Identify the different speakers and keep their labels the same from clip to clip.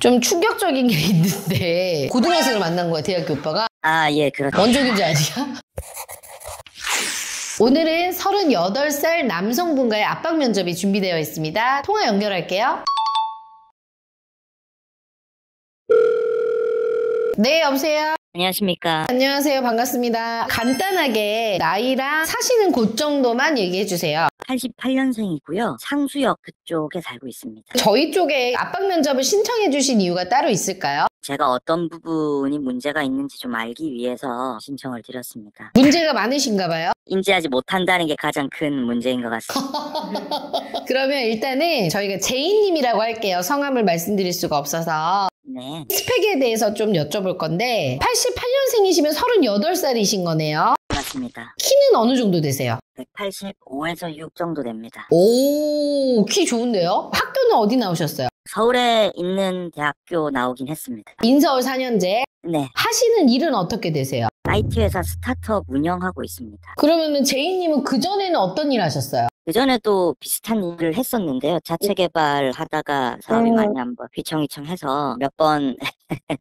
Speaker 1: 좀 충격적인 게 있는데 고등학생을 만난 거야, 대학교 오빠가?
Speaker 2: 아, 예, 그렇죠.
Speaker 1: 원종인 줄 아니야? 오늘은 38살 남성분과의 압박 면접이 준비되어 있습니다. 통화 연결할게요. 네, 여보세요?
Speaker 2: 안녕하십니까.
Speaker 1: 안녕하세요. 반갑습니다. 간단하게 나이랑 사시는 곳 정도만 얘기해 주세요.
Speaker 2: 88년생이고요. 상수역 그쪽에 살고 있습니다.
Speaker 1: 저희 쪽에 압박 면접을 신청해 주신 이유가 따로 있을까요?
Speaker 2: 제가 어떤 부분이 문제가 있는지 좀 알기 위해서 신청을 드렸습니다.
Speaker 1: 문제가 많으신가 봐요?
Speaker 2: 인지하지 못한다는 게 가장 큰 문제인 것 같습니다.
Speaker 1: 그러면 일단은 저희가 제이님이라고 할게요. 성함을 말씀드릴 수가 없어서.
Speaker 2: 네,
Speaker 1: 스펙에 대해서 좀 여쭤볼 건데 88년생이시면 38살이신 거네요.
Speaker 2: 맞습니다.
Speaker 1: 키는 어느 정도 되세요?
Speaker 2: 185에서 6 정도 됩니다.
Speaker 1: 오, 키 좋은데요? 학교는 어디 나오셨어요?
Speaker 2: 서울에 있는 대학교 나오긴 했습니다.
Speaker 1: 인서울 4년제.
Speaker 2: 네,
Speaker 1: 하시는 일은 어떻게 되세요?
Speaker 2: IT 회사 스타트업 운영하고 있습니다.
Speaker 1: 그러면은 제이님은 그전에는 어떤 일 하셨어요?
Speaker 2: 그전에도 비슷한 일을 했었는데요. 자체 개발하다가 사업이 많이 한번 휘청휘청해서 몇 번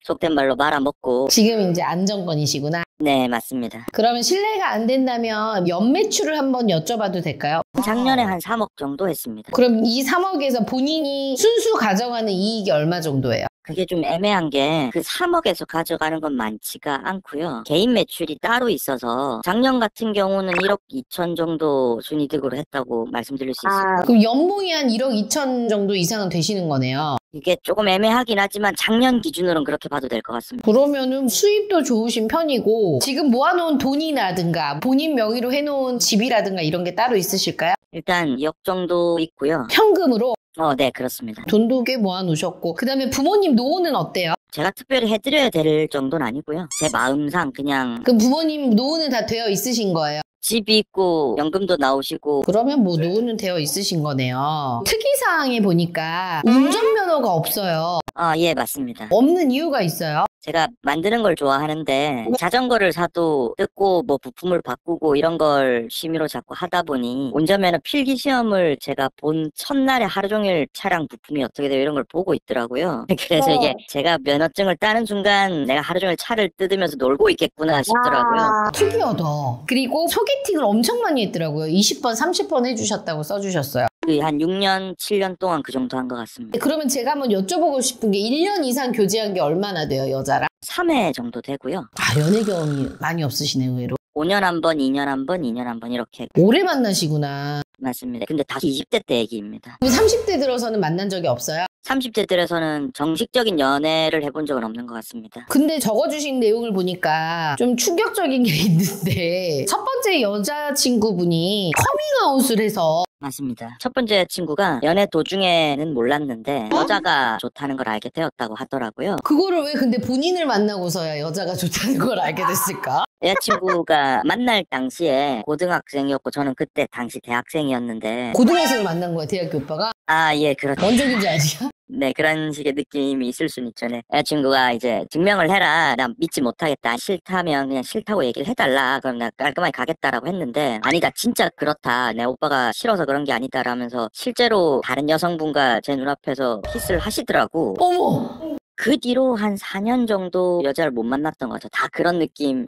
Speaker 2: 속된 말로 말아먹고.
Speaker 1: 지금 이제 안정권이시구나.
Speaker 2: 네, 맞습니다.
Speaker 1: 그러면 실례가 안 된다면 연매출을 한번 여쭤봐도 될까요?
Speaker 2: 작년에 한 3억 정도 했습니다.
Speaker 1: 그럼 이 3억에서 본인이 순수 가져가는 이익이 얼마 정도예요?
Speaker 2: 그게 좀 애매한 게 그 3억에서 가져가는 건 많지가 않고요. 개인 매출이 따로 있어서 작년 같은 경우는 1억 2천 정도 순이득으로 했다고 말씀드릴 수 있습니다.
Speaker 1: 그럼 연봉이 한 1억 2천 정도 이상은 되시는 거네요.
Speaker 2: 이게 조금 애매하긴 하지만 작년 기준으로는 그렇게 봐도 될 것 같습니다.
Speaker 1: 그러면은 수입도 좋으신 편이고 지금 모아놓은 돈이라든가 본인 명의로 해놓은 집이라든가 이런 게 따로 있으실까요?
Speaker 2: 일단 2억 정도 있고요.
Speaker 1: 현금으로?
Speaker 2: 네, 그렇습니다.
Speaker 1: 돈도 꽤 모아놓으셨고 그 다음에 부모님 노후는 어때요?
Speaker 2: 제가 특별히 해드려야 될 정도는 아니고요. 제 마음상 그냥
Speaker 1: 그 부모님 노후는 다 되어 있으신 거예요?
Speaker 2: 집이 있고 연금도 나오시고.
Speaker 1: 그러면 뭐 노후는 되어 있으신 거네요. 특이사항에 보니까 운전면허가 없어요.
Speaker 2: 예, 맞습니다.
Speaker 1: 없는 이유가 있어요?
Speaker 2: 제가 만드는 걸 좋아하는데 자전거를 사도 뜯고 뭐 부품을 바꾸고 이런 걸 취미로 자꾸 하다 보니 운전면허 필기 시험을 제가 본 첫날에 하루 종일 차량 부품이 어떻게 돼요 이런 걸 보고 있더라고요. 그래서 이게 제가 면허증을 따는 순간 내가 하루 종일 차를 뜯으면서 놀고 있겠구나 싶더라고요.
Speaker 1: 특이하다. 그리고 소개팅을 엄청 많이 했더라고요. 20번, 30번 해주셨다고 써주셨어요.
Speaker 2: 한 6년, 7년 동안 그 정도 한 것 같습니다.
Speaker 1: 그러면 제가 한번 여쭤보고 싶은 게 1년 이상 교제한 게 얼마나 돼요, 여자랑?
Speaker 2: 3회 정도 되고요.
Speaker 1: 연애 경험이 많이 없으시네, 의외로.
Speaker 2: 5년 한 번, 2년 한 번, 2년 한 번 이렇게.
Speaker 1: 오래 만나시구나.
Speaker 2: 맞습니다. 근데 다 20대 때 얘기입니다.
Speaker 1: 30대 들어서는 만난 적이 없어요?
Speaker 2: 30대 들에서는 정식적인 연애를 해본 적은 없는 것 같습니다.
Speaker 1: 근데 적어주신 내용을 보니까 좀 충격적인 게 있는데 첫 번째 여자친구분이 커밍아웃을 해서
Speaker 2: 맞습니다. 첫 번째 친구가 연애 도중에는 몰랐는데 여자가 좋다는 걸 알게 되었다고 하더라고요.
Speaker 1: 그거를 왜 근데 본인을 만나고서야 여자가 좋다는 걸 알게 됐을까?
Speaker 2: 여자친구가 만날 당시에 고등학생이었고 저는 그때 당시 대학생이었는데.
Speaker 1: 고등학생을 만난 거야, 대학교 오빠가?
Speaker 2: 예, 그렇죠.
Speaker 1: 원종인 줄 아니야?
Speaker 2: 네, 그런 식의 느낌이 있을 수는 있죠. 네. 여자친구가 이제 증명을 해라. 나 믿지 못하겠다. 싫다면 그냥 싫다고 얘기를 해달라. 그럼 나 깔끔하게 가겠다라고 했는데 아니다. 진짜 그렇다. 내 오빠가 싫어서 그런 게 아니다. 라면서 실제로 다른 여성분과 제 눈앞에서 키스를 하시더라고.
Speaker 1: 어머!
Speaker 2: 그 뒤로 한 4년 정도 여자를 못 만났던 거죠. 다 그런 느낌.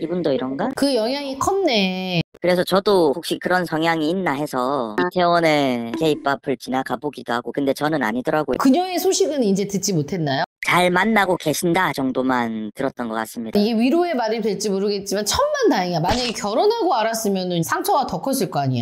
Speaker 2: 이분도 이런가?
Speaker 1: 그 영향이 컸네.
Speaker 2: 그래서 저도 혹시 그런 성향이 있나 해서 이태원의 게이팝을 지나가 보기도 하고 근데 저는 아니더라고요.
Speaker 1: 그녀의 소식은 이제 듣지 못했나요?
Speaker 2: 잘 만나고 계신다 정도만 들었던 것 같습니다.
Speaker 1: 이게 위로의 말이 될지 모르겠지만 천만다행이야. 만약에 결혼하고 알았으면 상처가 더 컸을 거 아니야.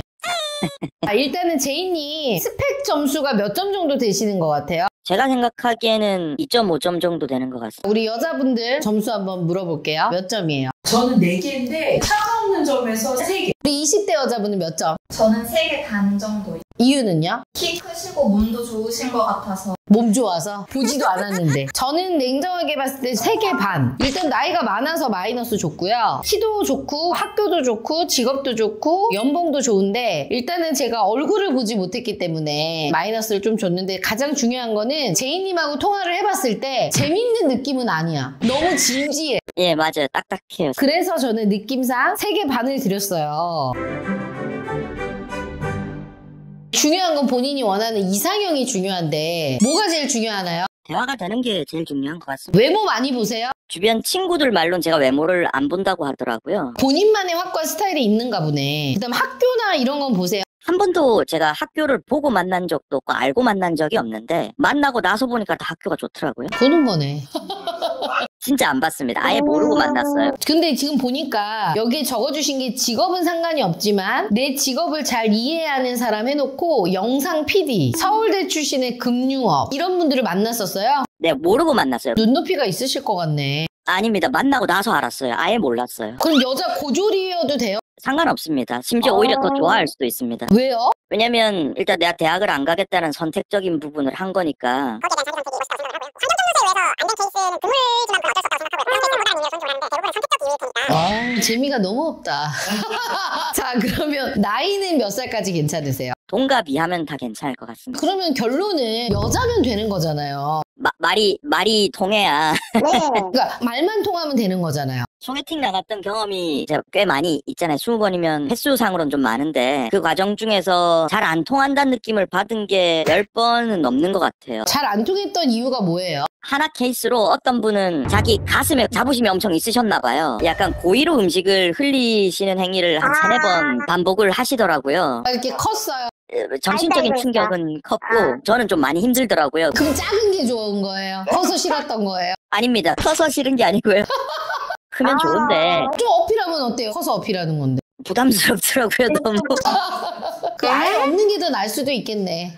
Speaker 1: 일단은 제이님 스펙 점수가 몇 점 정도 되시는 것 같아요?
Speaker 2: 제가 생각하기에는 2.5점 정도 되는 것 같습니다.
Speaker 1: 우리 여자분들 점수 한번 물어볼게요. 몇 점이에요?
Speaker 3: 저는 4개인데 상관없는 점에서 3개.
Speaker 1: 우리 20대 여자분은 몇 점?
Speaker 4: 저는 3개 반 정도.
Speaker 1: 이유는요?
Speaker 4: 키 크시고 몸도 좋으신 것 같아서.
Speaker 1: 몸 좋아서? 보지도 않았는데. 저는 냉정하게 봤을 때 3개 반. 일단 나이가 많아서 마이너스 좋고요. 키도 좋고 학교도 좋고 직업도 좋고 연봉도 좋은데 일단은 제가 얼굴을 보지 못했기 때문에 마이너스를 좀 줬는데 가장 중요한 거는 제이님하고 통화를 해봤을 때 재밌는 느낌은 아니야. 너무 진지해.
Speaker 2: 예, 맞아요. 딱딱해요.
Speaker 1: 그래서 저는 느낌상 3개 반을 드렸어요. 중요한 건 본인이 원하는 이상형이 중요한데 뭐가 제일 중요하나요?
Speaker 2: 대화가 되는 게 제일 중요한 것 같습니다.
Speaker 1: 외모 많이 보세요?
Speaker 2: 주변 친구들 말로는 제가 외모를 안 본다고 하더라고요.
Speaker 1: 본인만의 확고한 스타일이 있는가 보네. 그다음 학교나 이런 건 보세요?
Speaker 2: 한 번도 제가 학교를 보고 만난 적도 없고 알고 만난 적이 없는데 만나고 나서 보니까 다 학교가 좋더라고요.
Speaker 1: 보는 거네.
Speaker 2: 진짜 안 봤습니다. 아예 모르고 만났어요.
Speaker 1: 근데 지금 보니까 여기에 적어주신 게 직업은 상관이 없지만 내 직업을 잘 이해하는 사람 해놓고 영상 PD, 서울대 출신의 금융업 이런 분들을 만났었어요?
Speaker 2: 네, 모르고 만났어요.
Speaker 1: 눈높이가 있으실 것 같네.
Speaker 2: 아닙니다. 만나고 나서 알았어요. 아예 몰랐어요.
Speaker 1: 그럼 여자 고졸이어도 돼요?
Speaker 2: 상관없습니다. 심지어 오히려 더 좋아할 수도 있습니다.
Speaker 1: 왜요?
Speaker 2: 왜냐면 일단 내가 대학을 안 가겠다는 선택적인 부분을 한 거니까.
Speaker 1: 재미가 너무 없다. 자, 그러면 나이는 몇 살까지 괜찮으세요?
Speaker 2: 동갑이 하면 다 괜찮을 것 같습니다.
Speaker 1: 그러면 결론은 여자면 되는 거잖아요.
Speaker 2: 말이 통해야.
Speaker 1: 그러니까 말만 통하면 되는 거잖아요.
Speaker 2: 소개팅 나갔던 경험이 제가 꽤 많이 있잖아요. 20번이면 횟수상으로는 좀 많은데 그 과정 중에서 잘 안 통한다는 느낌을 받은 게 10번은 넘는 것 같아요.
Speaker 1: 잘 안 통했던 이유가 뭐예요?
Speaker 2: 하나 케이스로 어떤 분은 자기 가슴에 자부심이 엄청 있으셨나 봐요. 약간 고의로 음식을 흘리시는 행위를 한 3-4번 반복을 하시더라고요.
Speaker 1: 이렇게 컸어요.
Speaker 2: 정신적인 충격은 컸고 저는 좀 많이 힘들더라고요.
Speaker 1: 그럼 작은 게 좋은 거예요? 커서 싫었던 거예요?
Speaker 2: 아닙니다. 커서 싫은 게 아니고요. 크면 좋은데
Speaker 1: 좀 어필하면 어때요? 커서 어필하는 건데.
Speaker 2: 부담스럽더라고요. 너무.
Speaker 1: 그 아예 없는 게 더 나을 수도 있겠네.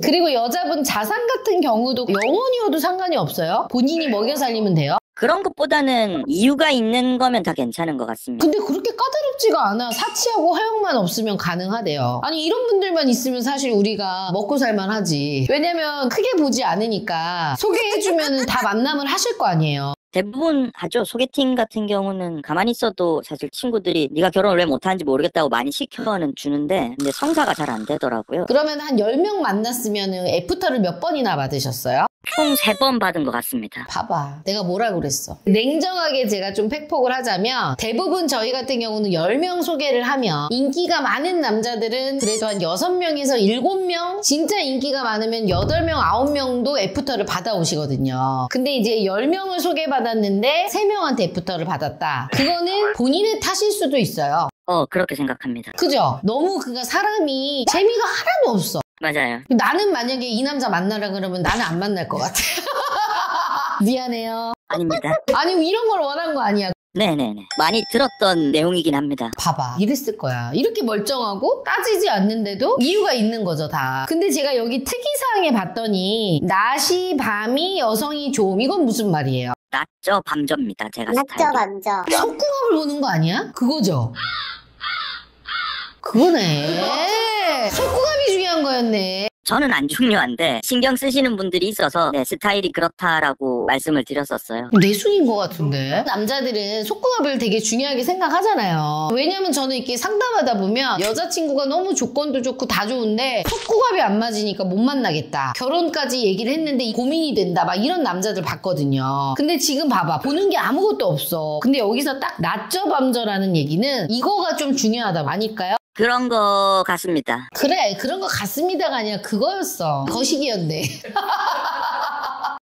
Speaker 1: 그리고 여자분 자산 같은 경우도 영원이어도 상관이 없어요? 본인이 먹여 살리면 돼요?
Speaker 2: 그런 것보다는 이유가 있는 거면 다 괜찮은 것 같습니다.
Speaker 1: 근데 그렇게 까다롭지가 않아. 사치하고 허용만 없으면 가능하대요. 아니 이런 분들만 있으면 사실 우리가 먹고 살만 하지. 왜냐면 크게 보지 않으니까 소개해주면 다 만남을 하실 거 아니에요.
Speaker 2: 대부분 하죠. 소개팅 같은 경우는 가만히 있어도 사실 친구들이 네가 결혼을 왜 못하는지 모르겠다고 많이 시켜는 주는데 근데 성사가 잘 안 되더라고요.
Speaker 1: 그러면 한 10명 만났으면 애프터를 몇 번이나 받으셨어요?
Speaker 2: 총 3번 받은 것 같습니다.
Speaker 1: 봐봐. 내가 뭐라고 그랬어. 냉정하게 제가 좀 팩폭을 하자면 대부분 저희 같은 경우는 10명 소개를 하면 인기가 많은 남자들은 그래도 한 6명에서 7명 진짜 인기가 많으면 8명, 9명도 애프터를 받아오시거든요. 근데 이제 10명을 소개받았는데 3명한테 애프터를 받았다. 그거는 본인의 탓일 수도 있어요.
Speaker 2: 그렇게 생각합니다.
Speaker 1: 그죠? 너무 사람이 재미가 하나도 없어.
Speaker 2: 맞아요.
Speaker 1: 나는 만약에 이 남자 만나라 그러면 나는 안 만날 것 같아. 미안해요.
Speaker 2: 아닙니다.
Speaker 1: 아니 이런 걸 원한 거 아니야.
Speaker 2: 네네네. 많이 들었던 내용이긴 합니다.
Speaker 1: 봐봐. 이랬을 거야. 이렇게 멀쩡하고 따지지 않는데도 이유가 있는 거죠, 다. 근데 제가 여기 특이사항에 봤더니 낮이 밤이 여성이 좋음. 이건 무슨 말이에요?
Speaker 2: 낮죠 밤저입니다. 제가
Speaker 5: 맞죠,
Speaker 2: 스타일이.
Speaker 5: 맞죠.
Speaker 1: 속궁합을 보는 거 아니야? 그거죠? 그거네. 속궁합이 중요한 거였네.
Speaker 2: 저는 안 중요한데 신경 쓰시는 분들이 있어서 스타일이 그렇다라고 말씀을 드렸었어요.
Speaker 1: 내숭인 것 같은데. 남자들은 속궁합을 되게 중요하게 생각하잖아요. 왜냐면 저는 이렇게 상담하다 보면 여자친구가 너무 조건도 좋고 다 좋은데 속궁합이 안 맞으니까 못 만나겠다. 결혼까지 얘기를 했는데 고민이 된다. 막 이런 남자들 봤거든요. 근데 지금 봐봐. 보는 게 아무것도 없어. 근데 여기서 딱 낮저 밤저라는 얘기는 이거가 좀 중요하다. 아닐까요?
Speaker 2: 그런 거 같습니다.
Speaker 1: 그래. 그런 거 같습니다가 아니라 그거였어. 거시기였네.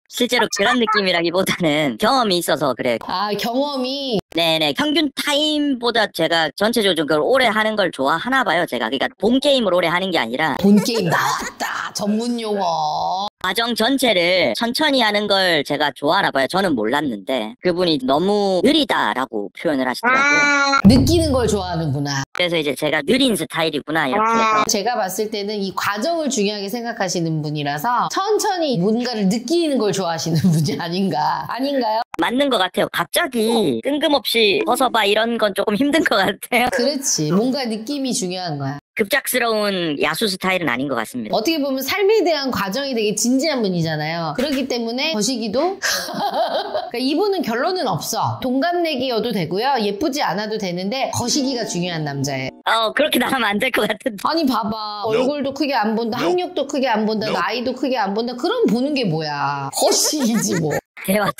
Speaker 2: 실제로 그런 느낌이라기보다는 경험이 있어서 그래요.
Speaker 1: 아, 경험이.
Speaker 2: 네네. 평균 타임보다 제가 전체적으로 좀 그걸 오래 하는 걸 좋아하나 봐요. 제가. 그러니까 본 게임을 오래 하는 게 아니라
Speaker 1: 본게임 나왔다. 전문 용어.
Speaker 2: 과정 전체를 천천히 하는 걸 제가 좋아하나 봐요. 저는 몰랐는데 그분이 너무 느리다라고 표현을 하시더라고요.
Speaker 1: 느끼는 걸 좋아하는구나.
Speaker 2: 그래서 이제 제가 느린 스타일이구나 이렇게.
Speaker 1: 제가 봤을 때는 이 과정을 중요하게 생각하시는 분이라서 천천히 뭔가를 느끼는 걸 좋아하시는 분이 아닌가요?
Speaker 2: 맞는 것 같아요. 갑자기 뜬금없이 벗어봐 이런 건 조금 힘든 것 같아요.
Speaker 1: 그렇지. 뭔가 느낌이 중요한 거야.
Speaker 2: 급작스러운 야수 스타일은 아닌 것 같습니다.
Speaker 1: 어떻게 보면 삶에 대한 과정이 되게 진지한 분이잖아요. 그렇기 때문에 거시기도 그러니까 이분은 결론은 없어. 동갑내기여도 되고요. 예쁘지 않아도 되는데 거시기가 중요한 남자예요.
Speaker 2: 그렇게 나가면 안 될 것 같은데.
Speaker 1: 아니 봐봐. 얼굴도 크게 안 본다. 학력도 크게 안 본다. 나이도 크게 안 본다. 그럼 보는 게 뭐야. 거시기지 뭐.
Speaker 2: 대화요.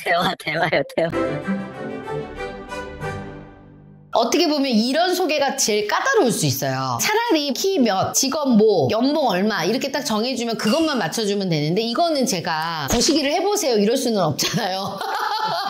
Speaker 1: 어떻게 보면 이런 소개가 제일 까다로울 수 있어요. 차라리 키 몇, 직업 뭐, 연봉 얼마 이렇게 딱 정해주면 그것만 맞춰주면 되는데 이거는 제가 거시기를 해보세요 이럴 수는 없잖아요.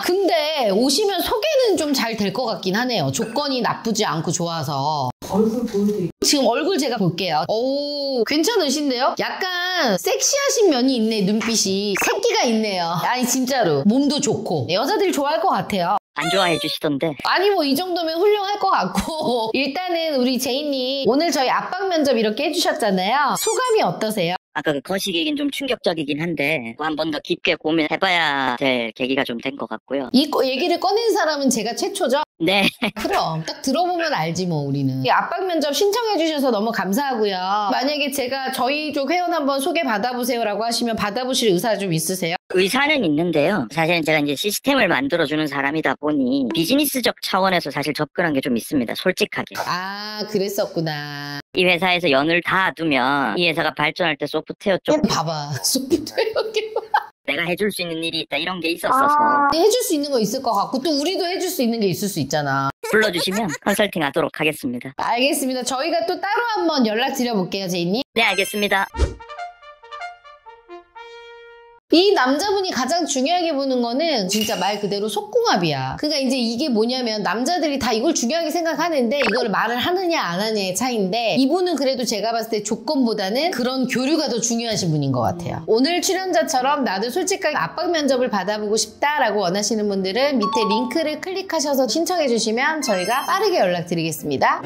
Speaker 1: 근데 오시면 소개는 좀 잘 될 것 같긴 하네요. 조건이 나쁘지 않고 좋아서.
Speaker 3: 얼굴 보여드릴게요.
Speaker 1: 지금 얼굴 제가 볼게요. 오, 괜찮으신데요? 약간 섹시하신 면이 있네, 눈빛이. 새끼가 있네요. 아니, 진짜로. 몸도 좋고. 여자들이 좋아할 것 같아요.
Speaker 2: 안 좋아해 주시던데.
Speaker 1: 아니, 뭐, 이 정도면 훌륭할 것 같고. 일단은 우리 제이님, 오늘 저희 압박 면접 이렇게 해주셨잖아요. 소감이 어떠세요?
Speaker 2: 아까 그 거시기긴 좀 충격적이긴 한데 한 번 더 깊게 고민해봐야 될 계기가 좀 된 것 같고요.
Speaker 1: 이 얘기를 꺼낸 사람은 제가 최초죠?
Speaker 2: 네.
Speaker 1: 그럼 딱 들어보면 알지 뭐 우리는. 이 압박 면접 신청해 주셔서 너무 감사하고요. 만약에 제가 저희 쪽 회원 한번 소개 받아보세요 라고 하시면 받아보실 의사 좀 있으세요?
Speaker 2: 의사는 있는데요. 사실은 제가 이제 시스템을 만들어주는 사람이다 보니 비즈니스적 차원에서 사실 접근한 게 좀 있습니다. 솔직하게.
Speaker 1: 아, 그랬었구나.
Speaker 2: 이 회사에서 연을 다 두면 이 회사가 발전할 때 소프트웨어 쪽
Speaker 1: 봐봐. 소프트웨어
Speaker 2: 내가 해줄 수 있는 일이 있다 이런 게 있었어서
Speaker 1: 해줄 수 있는 거 있을 것 같고 또 우리도 해줄 수 있는 게 있을 수 있잖아.
Speaker 2: 불러주시면 컨설팅 하도록 하겠습니다.
Speaker 1: 알겠습니다. 저희가 또 따로 한번 연락 드려볼게요, 제이님.
Speaker 2: 네, 알겠습니다.
Speaker 1: 이 남자분이 가장 중요하게 보는 거는 진짜 말 그대로 속궁합이야. 그러니까 이제 이게 뭐냐면 남자들이 다 이걸 중요하게 생각하는데 이걸 말을 하느냐 안 하느냐의 차이인데 이분은 그래도 제가 봤을 때 조건보다는 그런 교류가 더 중요하신 분인 것 같아요. 오늘 출연자처럼 나도 솔직하게 압박 면접을 받아보고 싶다라고 원하시는 분들은 밑에 링크를 클릭하셔서 신청해 주시면 저희가 빠르게 연락드리겠습니다.